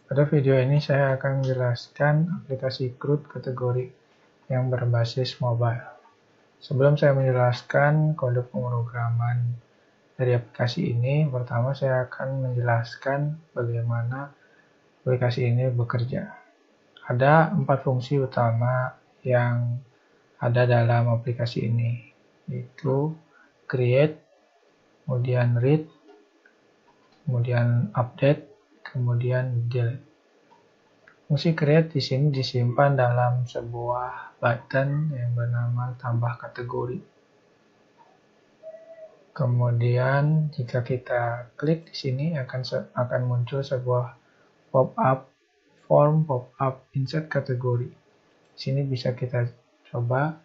Pada video ini saya akan menjelaskan aplikasi CRUD kategori yang berbasis mobile. Sebelum saya menjelaskan kode pemrograman dari aplikasi ini, pertama saya akan menjelaskan bagaimana aplikasi ini bekerja. Ada 4 fungsi utama yang ada dalam aplikasi ini, yaitu create, kemudian read, kemudian update, kemudian delete. Fungsi create di sini disimpan dalam sebuah button yang bernama tambah kategori. Kemudian jika kita klik di sini akan muncul sebuah pop-up form, pop-up insert kategori. Di sini bisa kita coba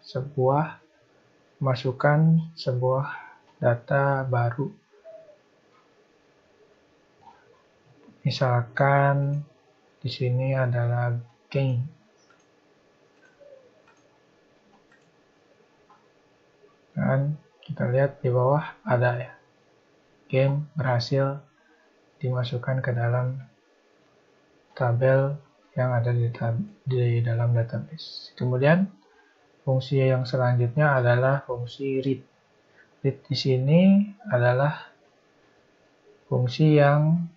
masukkan sebuah data baru. Misalkan di sini adalah game. Dan kita lihat di bawah ada ya, game berhasil dimasukkan ke dalam tabel yang ada di dalam database. Kemudian fungsi yang selanjutnya adalah fungsi read. Read di sini adalah fungsi yang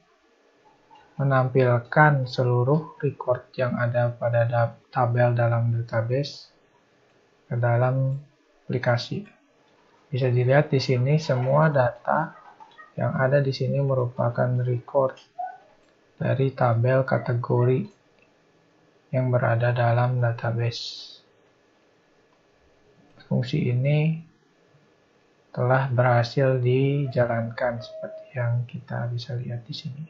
menampilkan seluruh record yang ada pada tabel dalam database ke dalam aplikasi. Bisa dilihat di sini semua data yang ada di sini merupakan record dari tabel kategori yang berada dalam database. Fungsi ini telah berhasil dijalankan seperti yang kita bisa lihat di sini.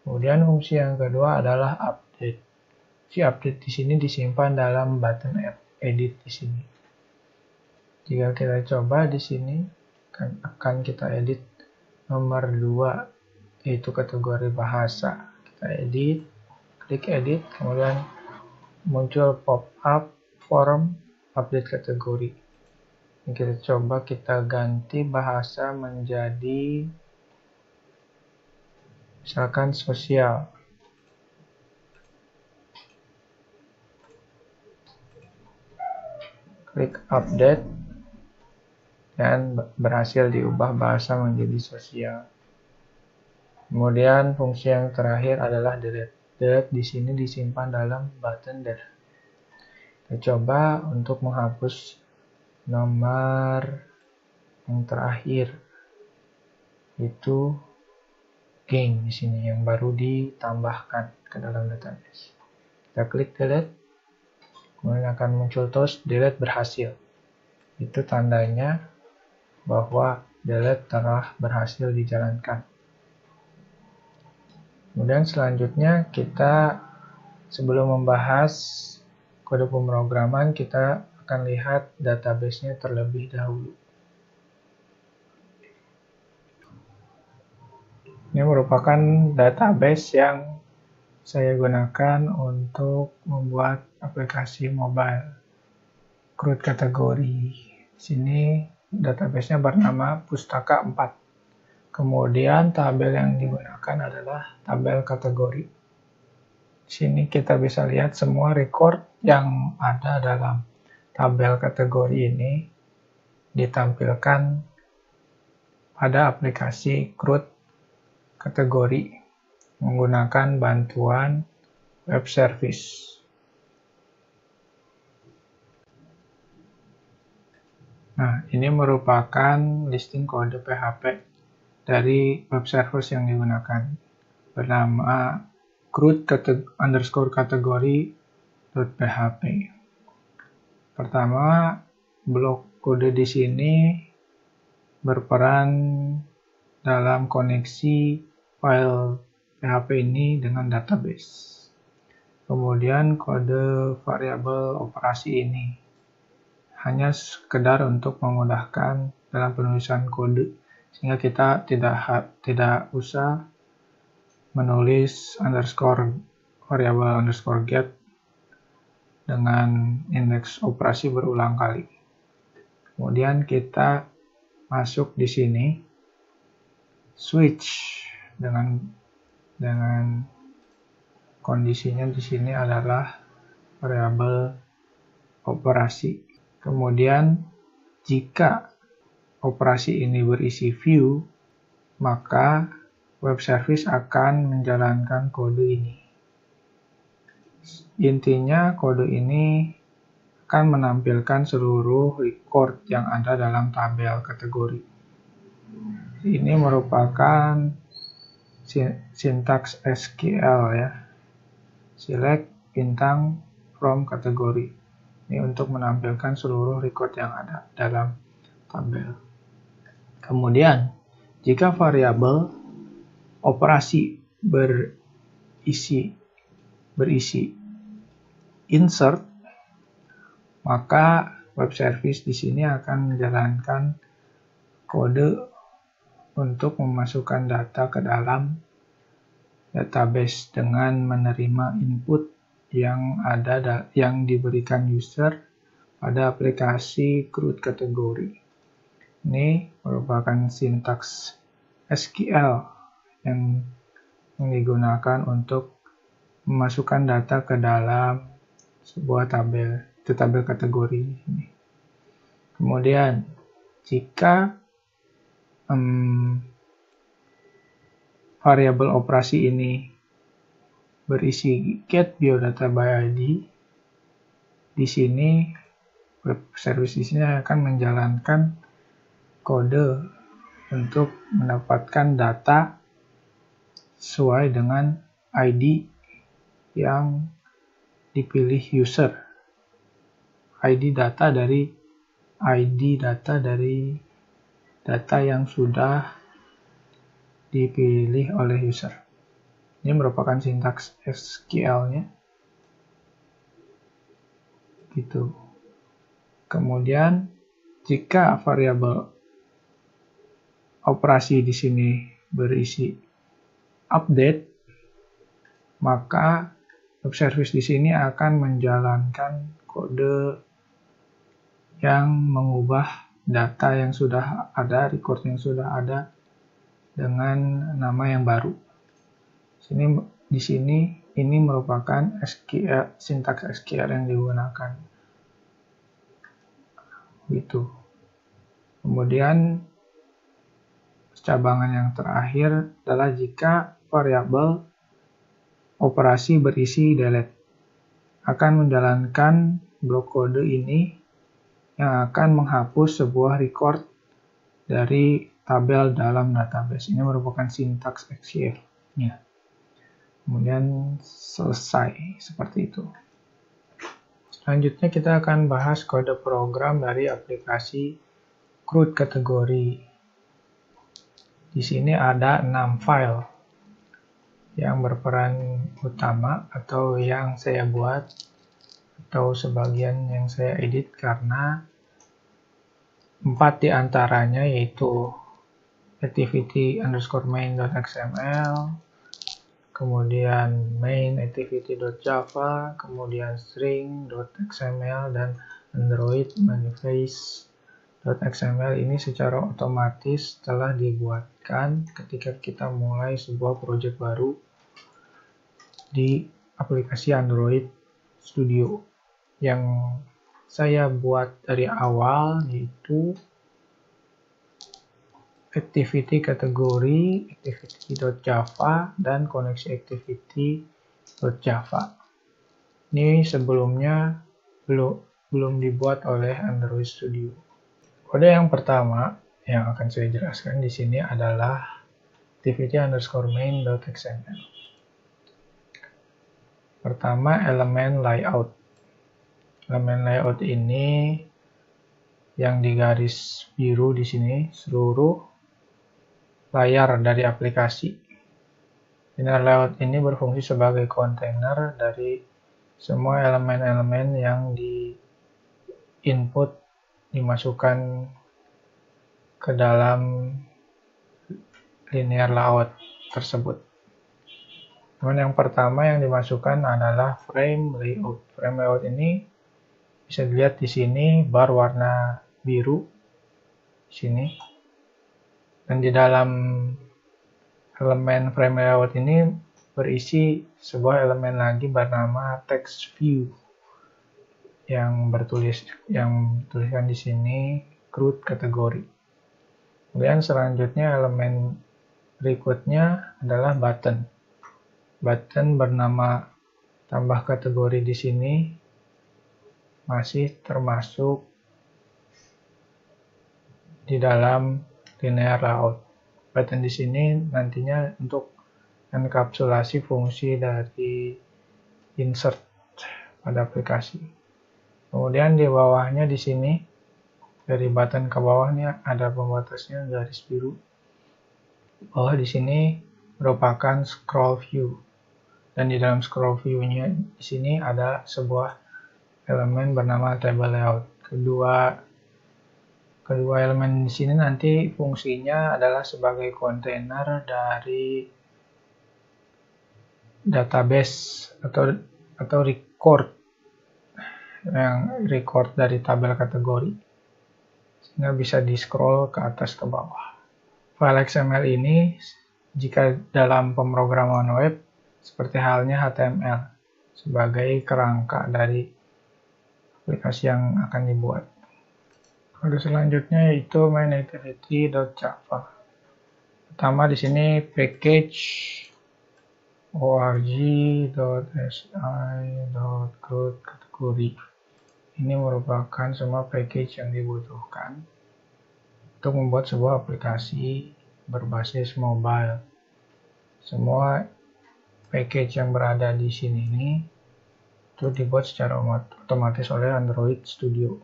Kemudian fungsi yang kedua adalah update. Fungsi update di sini disimpan dalam button edit di sini. Jika kita coba di sini akan kita edit nomor 2, yaitu kategori bahasa. Kita edit, klik edit, kemudian muncul pop-up form update kategori. Ini kita coba kita ganti bahasa menjadi misalkan sosial. Klik update dan berhasil diubah bahasa menjadi sosial. Kemudian fungsi yang terakhir adalah delete. Delete di sini disimpan dalam button delete. Kita coba untuk menghapus nomor yang terakhir, itu game di sini yang baru ditambahkan ke dalam database. Kita klik delete, kemudian akan muncul terus delete berhasil. Itu tandanya bahwa delete telah berhasil dijalankan. Kemudian selanjutnya kita sebelum membahas kode pemrograman, kita akan lihat database-nya terlebih dahulu. Ini merupakan database yang saya gunakan untuk membuat aplikasi mobile CRUD kategori. Di sini database-nya bernama Pustaka 4. Kemudian tabel yang digunakan adalah tabel kategori. Di sini kita bisa lihat semua record yang ada dalam tabel kategori ini ditampilkan pada aplikasi CRUD kategori menggunakan bantuan web service. Nah, ini merupakan listing kode PHP dari web service yang digunakan, bernama CRUD_kategori.php. Pertama, blok kode di sini berperan dalam koneksi file PHP ini dengan database. Kemudian kode variabel operasi ini hanya sekedar untuk memudahkan dalam penulisan kode, sehingga kita tidak usah menulis variabel _get dengan indeks operasi berulang kali. Kemudian kita masuk di sini switch dengan kondisinya di sini adalah variabel operasi. Kemudian jika operasi ini berisi view, maka web service akan menjalankan kode ini. Intinya kode ini akan menampilkan seluruh record yang ada dalam tabel kategori. Ini merupakan sintaks SQL ya. Select bintang from kategori. Ini untuk menampilkan seluruh record yang ada dalam tabel. Kemudian, jika variabel operasi berisi insert, maka web service di sini akan menjalankan kode untuk memasukkan data ke dalam database dengan menerima input yang diberikan user pada aplikasi CRUD kategori. Ini merupakan sintaks SQL yang digunakan untuk memasukkan data ke dalam sebuah tabel kategori ini. Kemudian, jika variabel operasi ini berisi get biodata by ID, di sini web service di sini akan menjalankan kode untuk mendapatkan data sesuai dengan ID yang dipilih user. ID data dari data yang sudah dipilih oleh user. Ini merupakan sintaks SQL-nya. Gitu. Kemudian, jika variabel operasi di sini berisi update, maka web service di sini akan menjalankan kode yang mengubah data yang sudah ada, record yang sudah ada dengan nama yang baru. Di sini ini merupakan sintaks SQL yang digunakan. Gitu. Kemudian cabangan yang terakhir adalah jika variabel operasi berisi delete, akan menjalankan blok kode ini yang akan menghapus sebuah record dari tabel dalam database. Ini merupakan sintaks SQL. Ya. Kemudian selesai seperti itu. Selanjutnya kita akan bahas kode program dari aplikasi CRUD kategori. Di sini ada 6 file yang berperan utama atau yang saya buat atau sebagian yang saya edit karena 4 diantaranya yaitu activity_main.xml, kemudian main activity.java, kemudian string.xml, dan Android manifest.xml. Ini secara otomatis telah dibuatkan ketika kita mulai sebuah project baru di aplikasi Android Studio. Yang saya buat dari awal yaitu activity kategori, activity.java, dan koneksi activity.java. Ini sebelumnya belum dibuat oleh Android Studio. Kode yang pertama yang akan saya jelaskan di sini adalah activity_main.xml. Pertama, elemen layout. Elemen layout ini yang di garis biru di sini seluruh layar dari aplikasi. Inner layout ini berfungsi sebagai kontainer dari semua elemen-elemen yang di input dimasukkan ke dalam linear layout tersebut. Yang pertama yang dimasukkan adalah frame layout. Frame layout ini bisa dilihat di sini bar warna biru di sini. Dan di dalam elemen frame layout ini berisi sebuah elemen lagi bernama text view yang tulisan di sini CRUD kategori. Kemudian selanjutnya elemen berikutnya adalah button. Button bernama tambah kategori di sini masih termasuk di dalam linear layout. Button di sini nantinya untuk enkapsulasi fungsi dari insert pada aplikasi. Kemudian di bawahnya di sini dari button ke bawahnya ada pembatasnya garis biru. Bawah di sini merupakan scroll view. Dan di dalam scroll view-nya di sini ada sebuah elemen bernama table layout. Kedua elemen di sini nanti fungsinya adalah sebagai kontainer dari database atau record dari tabel kategori. Sehingga bisa di-scroll ke atas ke bawah. File XML ini jika dalam pemrograman web seperti halnya HTML sebagai kerangka dari aplikasi yang akan dibuat. Kode selanjutnya yaitu mainActivity.java. Pertama di sini package org.si.crud kategori. Ini merupakan semua package yang dibutuhkan untuk membuat sebuah aplikasi berbasis mobile. Semua package yang berada di sini ini itu dibuat secara otomatis oleh Android Studio.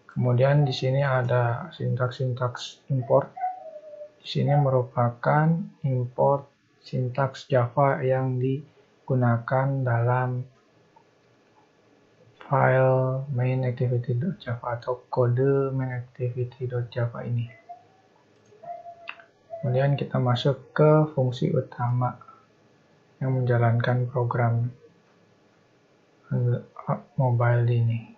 Kemudian di sini ada sintaks import. Di sini merupakan import sintaks Java yang digunakan dalam file mainActivity.java atau kode mainActivity.java ini. Kemudian kita masuk ke fungsi utama yang menjalankan program mobile ini.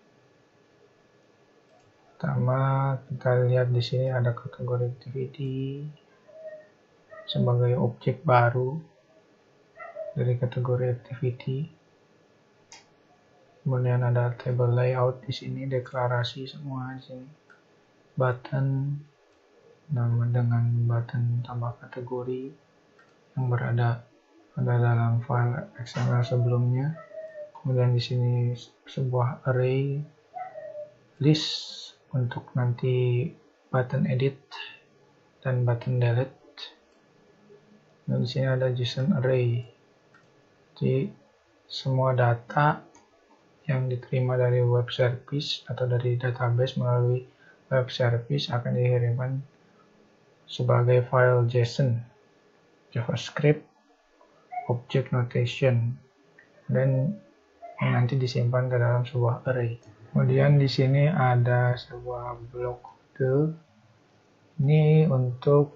Pertama, kita lihat di sini ada kategori activity sebagai objek baru dari kategori activity. Kemudian ada table layout di sini, deklarasi semua di sini. Button nama dengan button tambah kategori yang berada pada dalam file XML sebelumnya. Kemudian di sini sebuah array list untuk nanti button edit dan button delete. Dan di sini ada JSON array. Jadi semua data yang diterima dari web service atau dari database melalui web service akan dikirimkan sebagai file JSON, JavaScript, object notation, dan yang nanti disimpan ke dalam sebuah array. Kemudian di sini ada sebuah blok kode. Ini untuk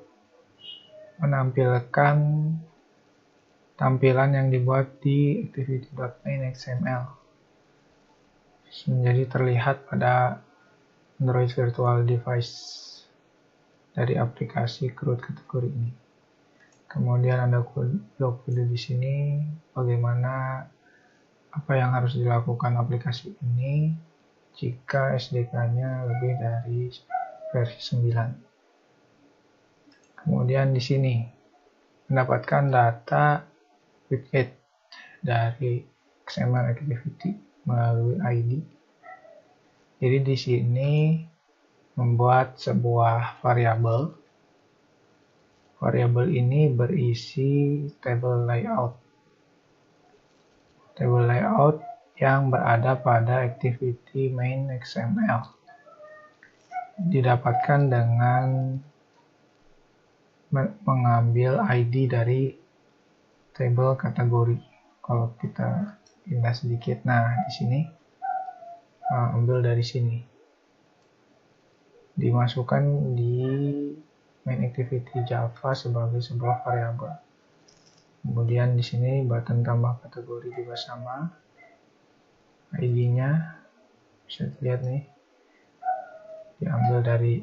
menampilkan tampilan yang dibuat di activity.main.xml menjadi terlihat pada Android Virtual Device dari aplikasi CRUD kategori ini. Kemudian ada blok kode di sini bagaimana apa yang harus dilakukan aplikasi ini jika SDK-nya lebih dari versi 9. Kemudian di sini mendapatkan data widget dari XML activity melalui ID. Jadi di sini membuat sebuah variabel. Variabel ini berisi table layout. Table layout yang berada pada activity main XML. Didapatkan dengan mengambil ID dari table kategori. Kalau kita pindah sedikit, nah di sini ambil dari sini, dimasukkan di main activity Java sebagai sebuah variabel. Kemudian di sini button tambah kategori juga sama, ID-nya bisa dilihat nih, diambil dari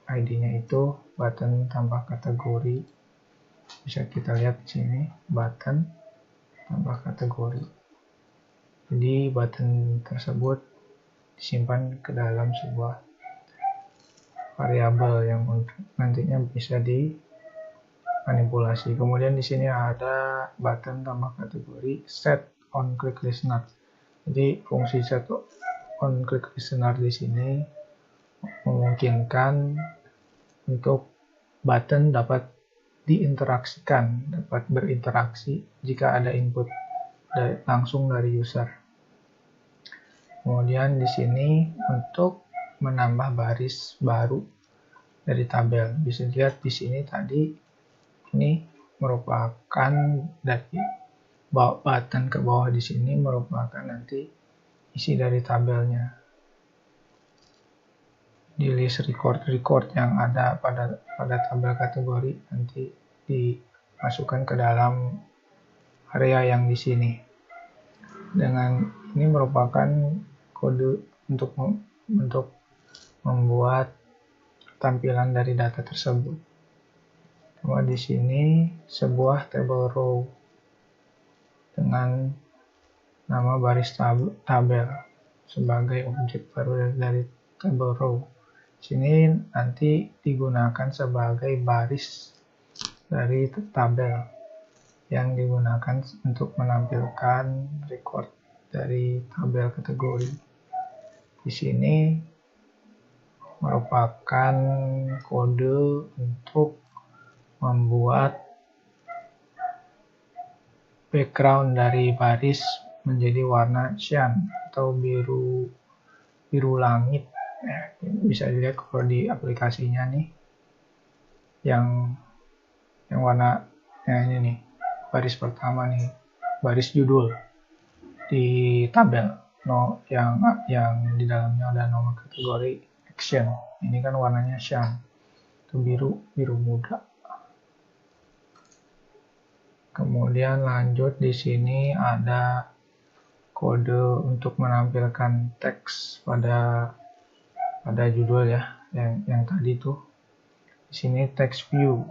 ID-nya itu button tambah kategori Bisa kita lihat di sini button tambah kategori. Jadi button tersebut disimpan ke dalam sebuah variabel yang nantinya bisa dimanipulasi. Kemudian di sini ada button tambah kategori set on click listener. Jadi fungsi set on click listener di sini memungkinkan untuk button dapat diinteraksikan, dapat berinteraksi jika ada input langsung dari user. Kemudian di sini untuk menambah baris baru dari tabel. Bisa dilihat di sini tadi ini merupakan dari button ke bawah di sini merupakan nanti isi dari tabelnya. Di list record yang ada pada tabel kategori nanti dimasukkan ke dalam area yang di sini. Dengan ini merupakan kode untuk membuat tampilan dari data tersebut. Kemudian di sini sebuah table row dengan nama baris tabel sebagai objek baru dari table row. Sini nanti digunakan sebagai baris dari tabel yang digunakan untuk menampilkan record dari tabel kategori. Di sini merupakan kode untuk membuat background dari baris menjadi warna cyan atau biru langit. Bisa dilihat kalau di aplikasinya nih yang warna ini nih, baris pertama nih, baris judul di tabel yang di dalamnya ada nomor kategori action. Ini kan warnanya cyan, itu biru muda. Kemudian lanjut di sini ada kode untuk menampilkan teks pada judul ya, yang tadi tuh. Di sini text view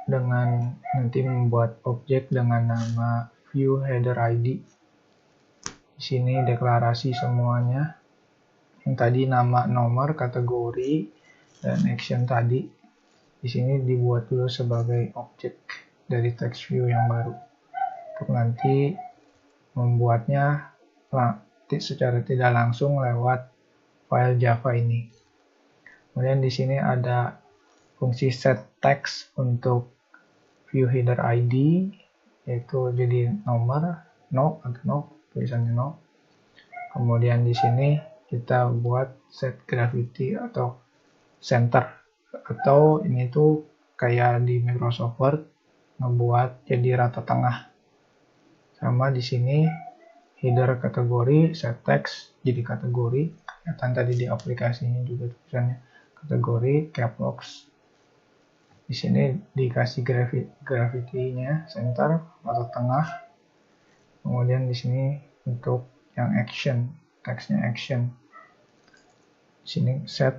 dengan nanti membuat objek dengan nama view header ID. Di sini deklarasi semuanya. Yang tadi nama, nomor, kategori, dan action tadi. Di sini dibuat dulu sebagai objek dari text view yang baru. Untuk nanti membuatnya secara tidak langsung lewat file Java ini. Kemudian di sini ada fungsi set text untuk view header ID, yaitu jadi nomor, no atau no, tulisannya no. Kemudian di sini kita buat set gravity atau center, atau ini tuh kayak di Microsoft Word ngebuat jadi rata tengah. Sama di sini header kategori, set text jadi kategori, kelihatan tadi di aplikasinya juga tulisannya kategori, caps lock. Di sini dikasih gravity-nya center atau tengah. Kemudian di sini untuk yang action, teksnya action. Di sini set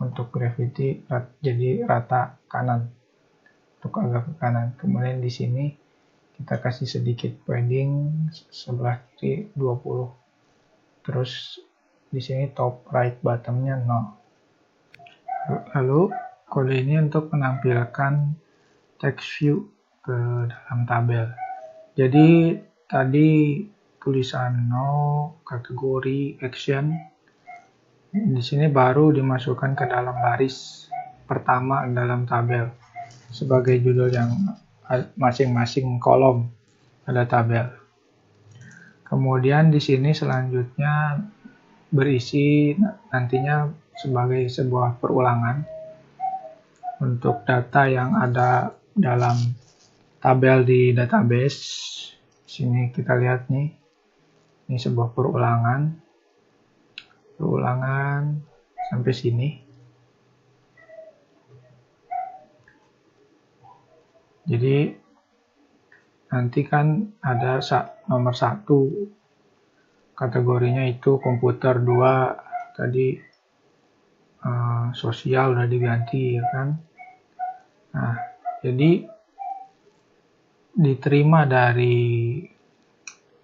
untuk gravity jadi rata kanan, untuk agak ke kanan. Kemudian di sini kita kasih sedikit padding sebelah kiri 20. Terus di sini top right bottomnya 0. Lalu kode ini untuk menampilkan text view ke dalam tabel. Jadi tadi tulisan no, kategori, action, di sini baru dimasukkan ke dalam baris pertama dalam tabel sebagai judul yang masing-masing kolom pada tabel. Kemudian di sini selanjutnya berisi nantinya sebagai sebuah perulangan untuk data yang ada dalam tabel di database. Sini kita lihat nih, ini sebuah perulangan sampai sini. Jadi nanti kan ada nomor 1, kategorinya itu komputer, 2 tadi sosial udah diganti ya kan. Nah, Jadi diterima dari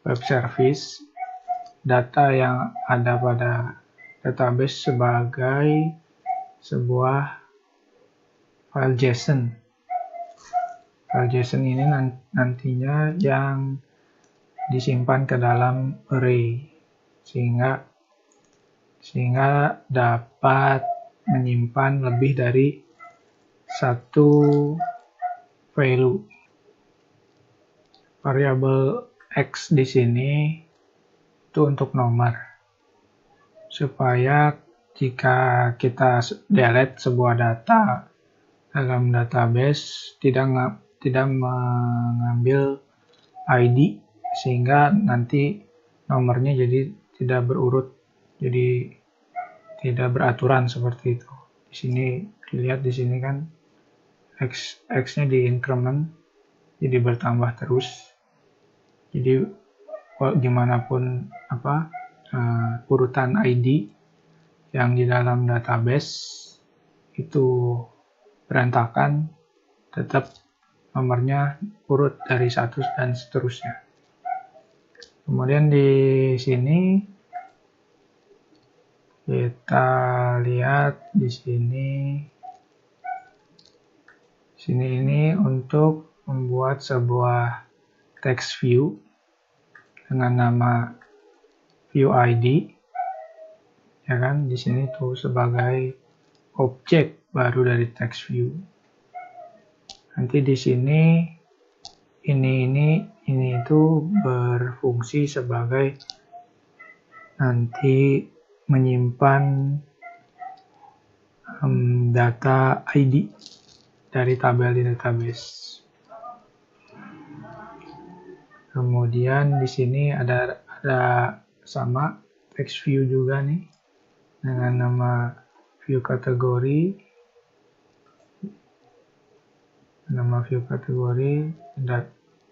web service data yang ada pada database sebagai sebuah file JSON. File JSON ini nantinya yang disimpan ke dalam array sehingga dapat menyimpan lebih dari satu value. Variabel X di sini itu untuk nomor, supaya jika kita delete sebuah data dalam database tidak mengambil ID, sehingga nanti nomornya jadi tidak berurut, jadi tidak beraturan seperti itu. Di sini dilihat, di sini kan X-nya di increment, jadi bertambah terus. Jadi gimana pun urutan ID yang di dalam database itu berantakan, tetap nomornya urut dari 1 dan seterusnya. Kemudian di sini kita lihat di sini ini untuk membuat sebuah text view dengan nama view ID, ya kan? Di sini tuh sebagai objek baru dari text view. Nanti di sini ini itu berfungsi sebagai nanti menyimpan data ID dari tabel di database. Kemudian di sini ada sama text view juga nih dengan nama view kategori. Nama view kategori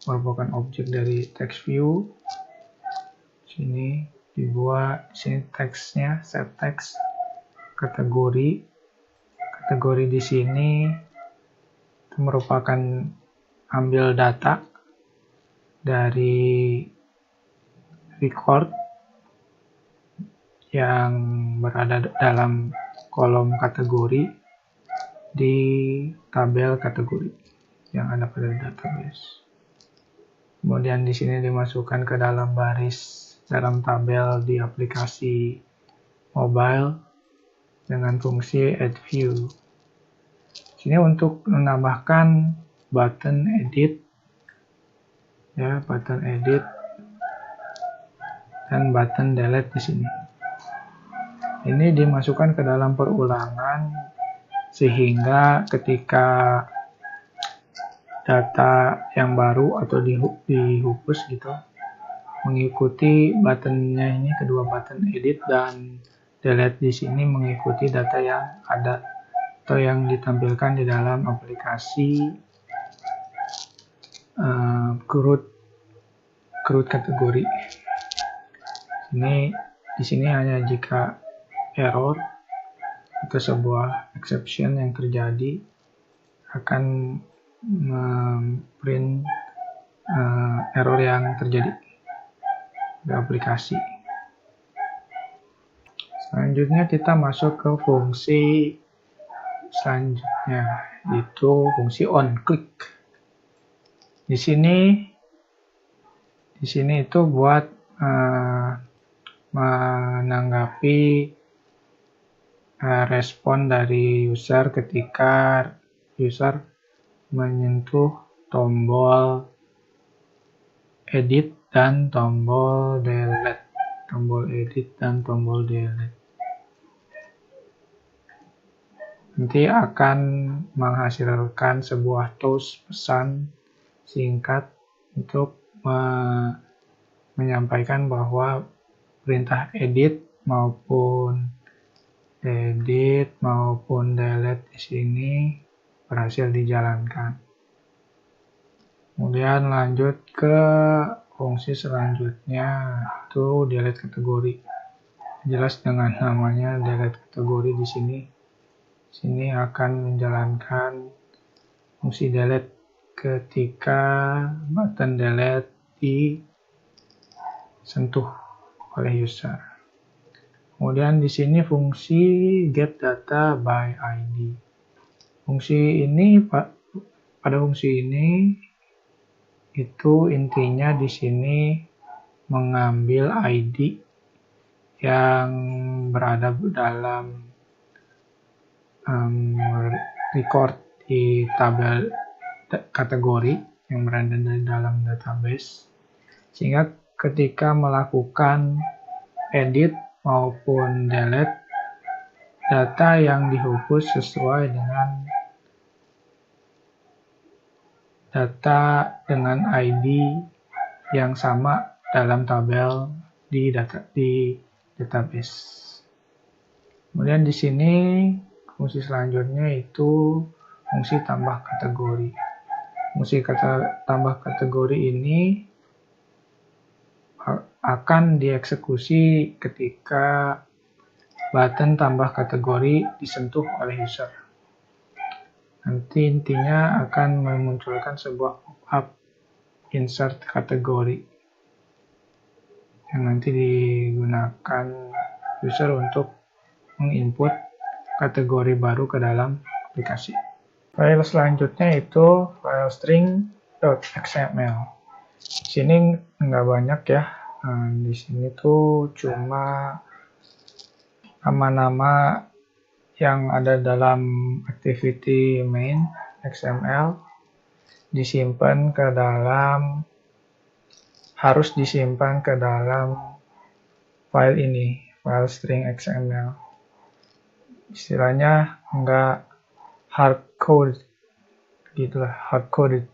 merupakan objek dari text view. Sini dibuat, sini teksnya set text kategori. Kategori di sini itu merupakan ambil data dari record yang berada dalam kolom kategori di tabel kategori yang ada pada database. Kemudian di sini dimasukkan ke dalam baris dalam tabel di aplikasi mobile dengan fungsi add view. Sini untuk menambahkan button edit, ya, button edit dan button delete di sini. Ini dimasukkan ke dalam perulangan sehingga ketika data yang baru atau dihapus gitu mengikuti buttonnya ini, kedua button edit dan delete di sini mengikuti data yang ada atau yang ditampilkan di dalam aplikasi CRUD kategori. Di sini hanya jika error atau sebuah exception yang terjadi akan print error yang terjadi di aplikasi. Selanjutnya kita masuk ke fungsi selanjutnya, yaitu fungsi onClick. Di sini itu buat menanggapi respon dari user ketika user menyentuh tombol edit dan tombol delete. Tombol edit dan tombol delete. Nanti akan menghasilkan sebuah toast pesan singkat untuk menyampaikan bahwa perintah edit maupun delete di sini berhasil dijalankan. Kemudian lanjut ke fungsi selanjutnya, itu delete kategori. Jelas dengan namanya delete kategori di sini akan menjalankan fungsi delete ketika button delete disentuh oleh user. Kemudian di sini fungsi get data by ID. Fungsi ini, pada fungsi ini itu intinya di sini mengambil ID yang berada dalam record di tabel kategori yang berada di dalam database, sehingga ketika melakukan edit maupun delete, data yang dihapus sesuai dengan data dengan ID yang sama dalam tabel di database. Kemudian di sini fungsi selanjutnya itu fungsi tambah kategori. Fungsi tambah kategori ini akan dieksekusi ketika button tambah kategori disentuh oleh user. Nanti intinya akan memunculkan sebuah pop-up insert kategori yang nanti digunakan user untuk menginput kategori baru ke dalam aplikasi. File selanjutnya itu file string.xml. Di sini nggak banyak ya. Di sini tuh cuma nama-nama yang ada dalam activity main XML harus disimpan ke dalam file ini, file string XML. Istilahnya nggak hardcoded gitulah, hardcoded.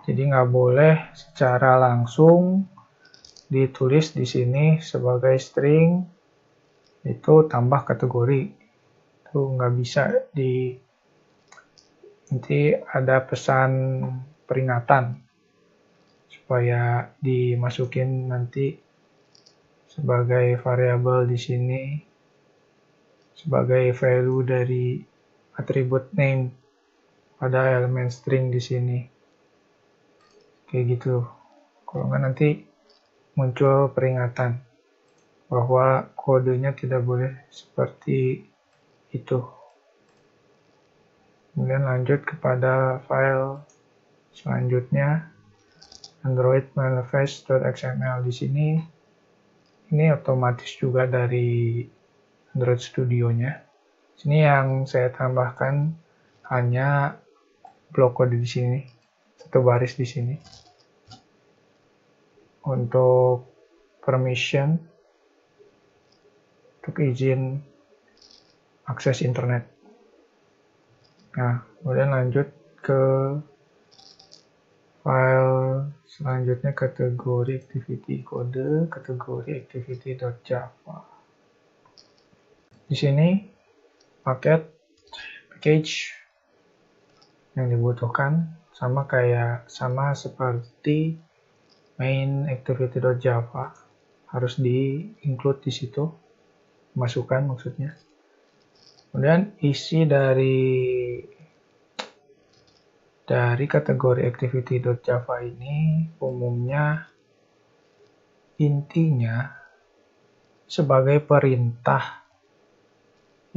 Jadi nggak boleh secara langsung ditulis di sini sebagai string itu tambah kategori, itu nggak bisa. Nanti ada pesan peringatan supaya dimasukin nanti sebagai variabel di sini sebagai value dari atribut name pada elemen string di sini, kayak gitu. Kalau nggak nanti muncul peringatan bahwa kodenya tidak boleh seperti itu. Kemudian lanjut kepada file selanjutnya, Android manifest.xml. Di sini ini otomatis juga dari Android Studio-nya. Sini yang saya tambahkan hanya blok kode di sini, satu baris di sini. Untuk permission, untuk izin akses internet. Nah, kemudian lanjut ke file selanjutnya, kategori activity kode, kategori activity.java. Di sini package yang dibutuhkan sama seperti main activity.java, harus di-include di situ, masukkan maksudnya. Kemudian isi dari kategori activity.java ini umumnya intinya sebagai perintah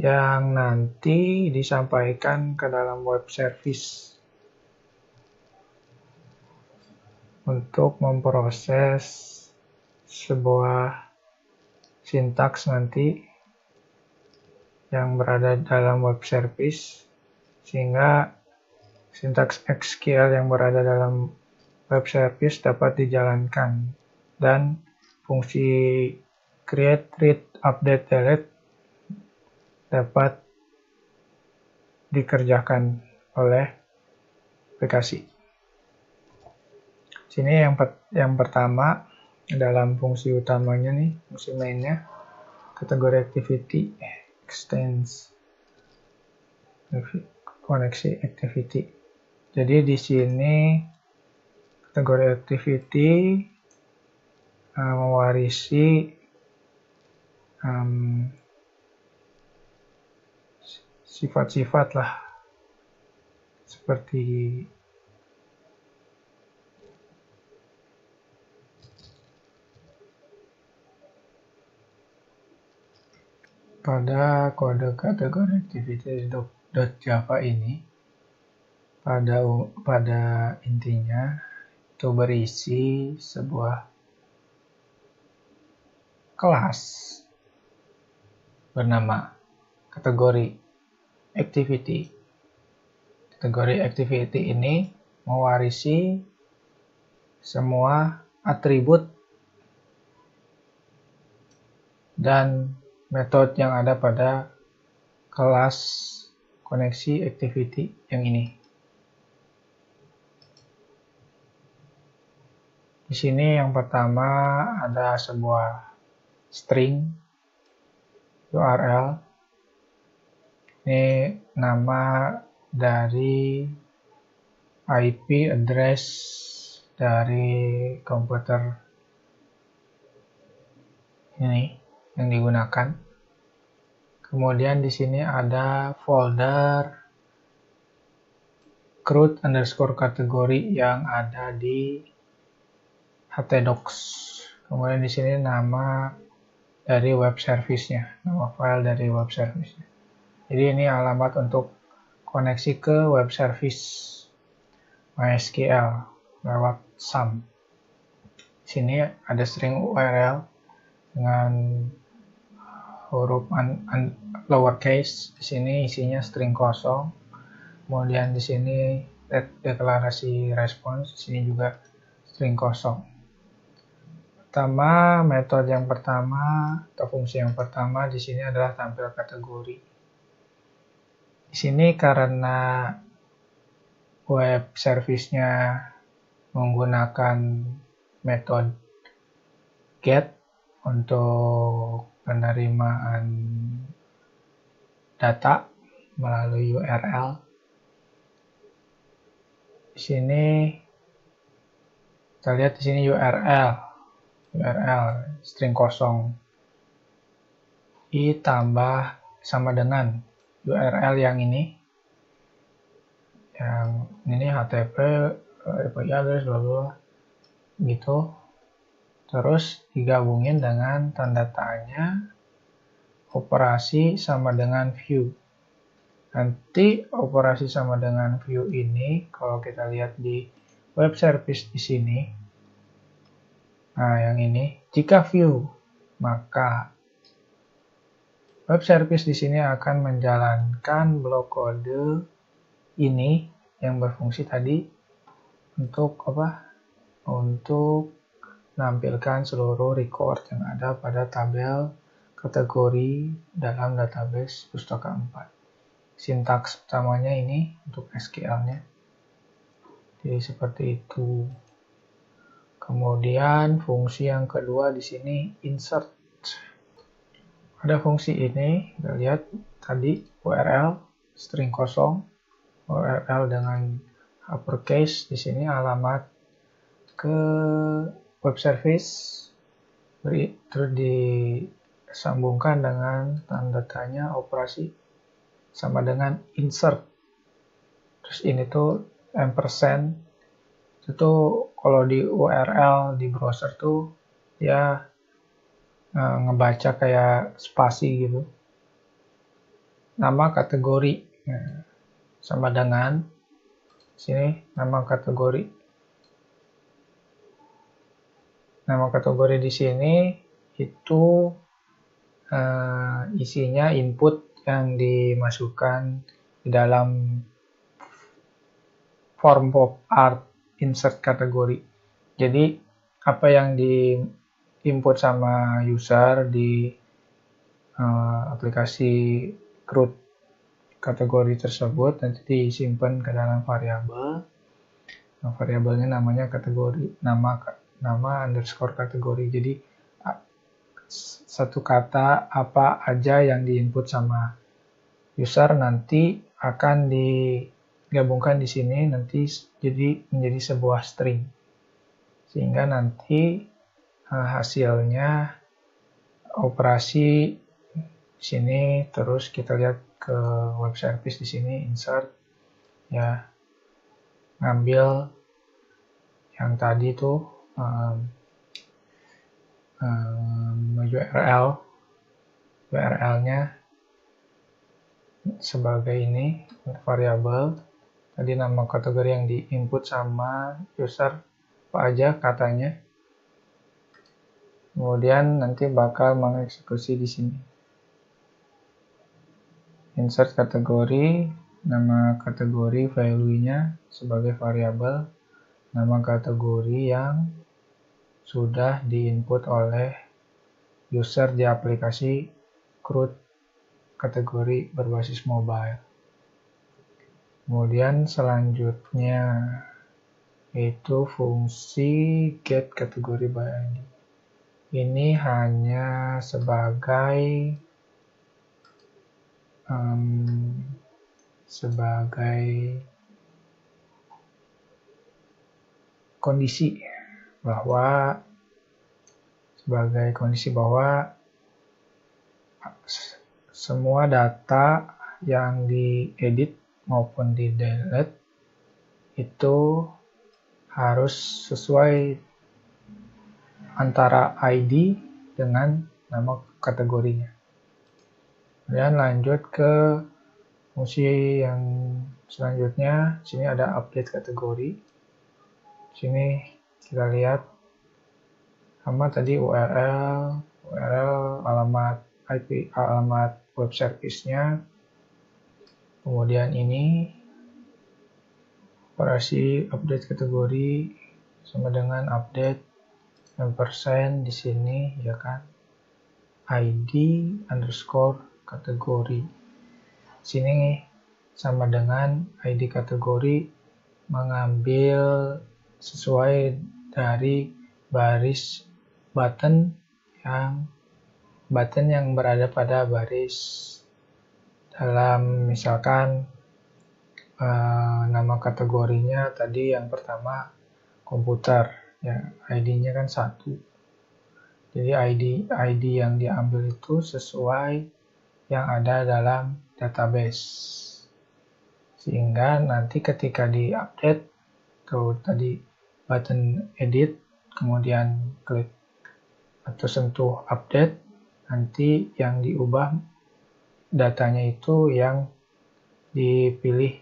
yang nanti disampaikan ke dalam web service untuk memproses sebuah sintaks nanti yang berada dalam web service, sehingga sintaks SQL yang berada dalam web service dapat dijalankan, dan fungsi create, read, update, delete dapat dikerjakan oleh aplikasi. Sini yang pertama dalam fungsi utamanya nih, fungsi mainnya, kategori activity extends koneksi activity. Jadi di sini kategori activity mewarisi sifat-sifat lah seperti pada kode kategori activity.java ini, pada intinya itu berisi sebuah kelas bernama kategori activity. Kategori activity ini mewarisi semua atribut dan metode yang ada pada kelas koneksi activity yang ini. Di sini yang pertama ada sebuah string URL. Ini nama dari IP address dari komputer ini yang digunakan. Kemudian di sini ada folder CRUD_kategori yang ada di htdocs. Kemudian di sini nama dari web service-nya, nama file dari web service-nya. Jadi ini alamat untuk koneksi ke web service MySQL lewat SAM. Di sini ada string URL dengan huruf lowercase. Di sini isinya string kosong. Kemudian di sini deklarasi response. Di sini juga string kosong. Metode yang pertama atau fungsi yang pertama di sini adalah tampil kategori. Di sini karena web service-nya menggunakan metode get untuk penerimaan data melalui URL. Di sini kita lihat di sini URL string kosong ditambah sama dengan URL yang ini HTTP IP address bla bla gitu, terus digabungin dengan tanda tanya operasi sama dengan view. Nanti operasi sama dengan view ini kalau kita lihat di web service di sini, nah yang ini, jika view maka web service di sini akan menjalankan blok kode ini yang berfungsi tadi untuk apa? Untuk menampilkan seluruh record yang ada pada tabel kategori dalam database pustaka 4. Sintaks utamanya ini untuk SQL-nya. Jadi seperti itu. Kemudian fungsi yang kedua di sini insert. Ada fungsi ini, kita lihat tadi URL string kosong, URL dengan uppercase, di sini alamat ke web service, terus disambungkan dengan tanda tanya operasi sama dengan insert. Terus ini tuh ampersand, itu kalau di URL di browser tuh ya ngebaca kayak spasi gitu. Nama kategori sama dengan sini nama kategori. Nama kategori di sini itu isinya input yang dimasukkan di dalam form pop art insert kategori. Jadi apa yang di-input sama user di aplikasi CRUD kategori tersebut nanti disimpan ke dalam variabel. Nah, variabelnya namanya kategori, nama underscore kategori. Jadi satu kata apa aja yang diinput sama user nanti akan digabungkan di sini nanti menjadi sebuah string. Sehingga nanti hasilnya operasi sini, terus kita lihat ke web service di sini insert ya. ngambil yang tadi tuh URL-nya sebagai ini variabel. Tadi nama kategori yang diinput sama user apa aja katanya. Kemudian nanti bakal mengeksekusi di sini. Insert kategori, nama kategori value-nya sebagai variabel, nama kategori yang sudah diinput oleh user di aplikasi CRUD kategori berbasis mobile. Kemudian selanjutnya yaitu fungsi get kategori by ID. Ini hanya sebagai kondisi bahwa semua data yang diedit maupun di delete itu harus sesuai antara ID dengan nama kategorinya. Kemudian lanjut ke fungsi yang selanjutnya. Sini ada update kategori. Sini kita lihat sama tadi URL, alamat IP, alamat web service-nya. Kemudian ini operasi update kategori sama dengan update %, di sini ya kan, ID underscore kategori. Sini sama dengan ID kategori mengambil sesuai dari baris button yang berada pada baris dalam, misalkan nama kategorinya tadi yang pertama komputer, ya ID-nya kan 1. Jadi ID yang diambil itu sesuai yang ada dalam database. Sehingga nanti ketika di-update, tuh tadi button edit, kemudian klik atau sentuh update, nanti yang diubah datanya itu yang dipilih.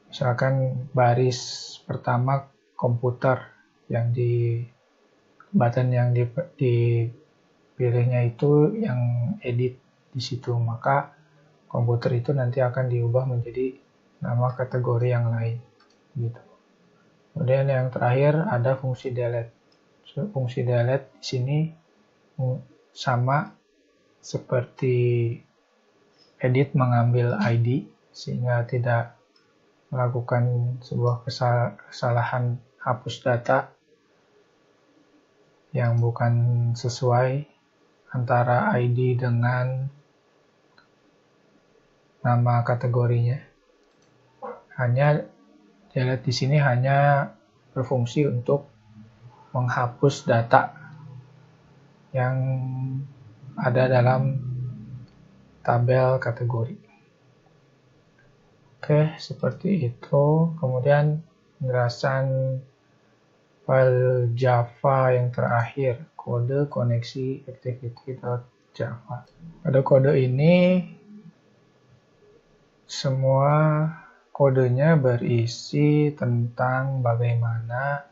Misalkan baris pertama komputer, yang di button yang dipilihnya itu yang edit di situ, maka komputer itu nanti akan diubah menjadi nama kategori yang lain gitu. Kemudian yang terakhir ada fungsi delete. Fungsi delete di sini sama seperti edit mengambil ID, sehingga tidak melakukan sebuah kesalahan hapus data yang bukan sesuai antara ID dengan nama kategorinya. Hanya delete di sini hanya berfungsi untuk menghapus data yang ada dalam tabel kategori. Oke, seperti itu. Kemudian penjelasan file Java yang terakhir, kode koneksi activity.java. Pada kode ini semua kodenya berisi tentang bagaimana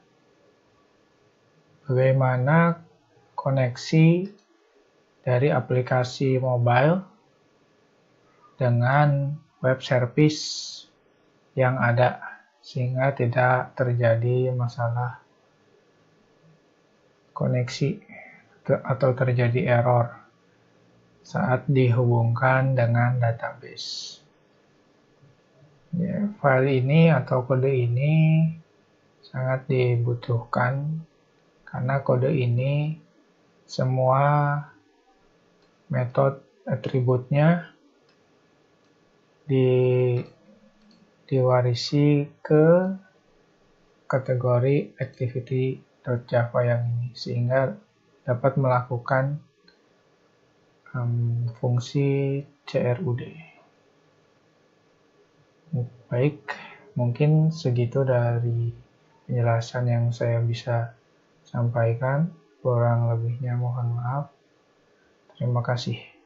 koneksi dari aplikasi mobile dengan web service yang ada, sehingga tidak terjadi masalah koneksi atau terjadi error saat dihubungkan dengan database. Ya, file ini atau kode ini sangat dibutuhkan karena kode ini semua metode atributnya diwarisi ke kategori activity.java yang ini, sehingga dapat melakukan fungsi CRUD. Baik, Mungkin segitu dari penjelasan yang saya bisa sampaikan. Kurang lebihnya mohon maaf. Terima kasih.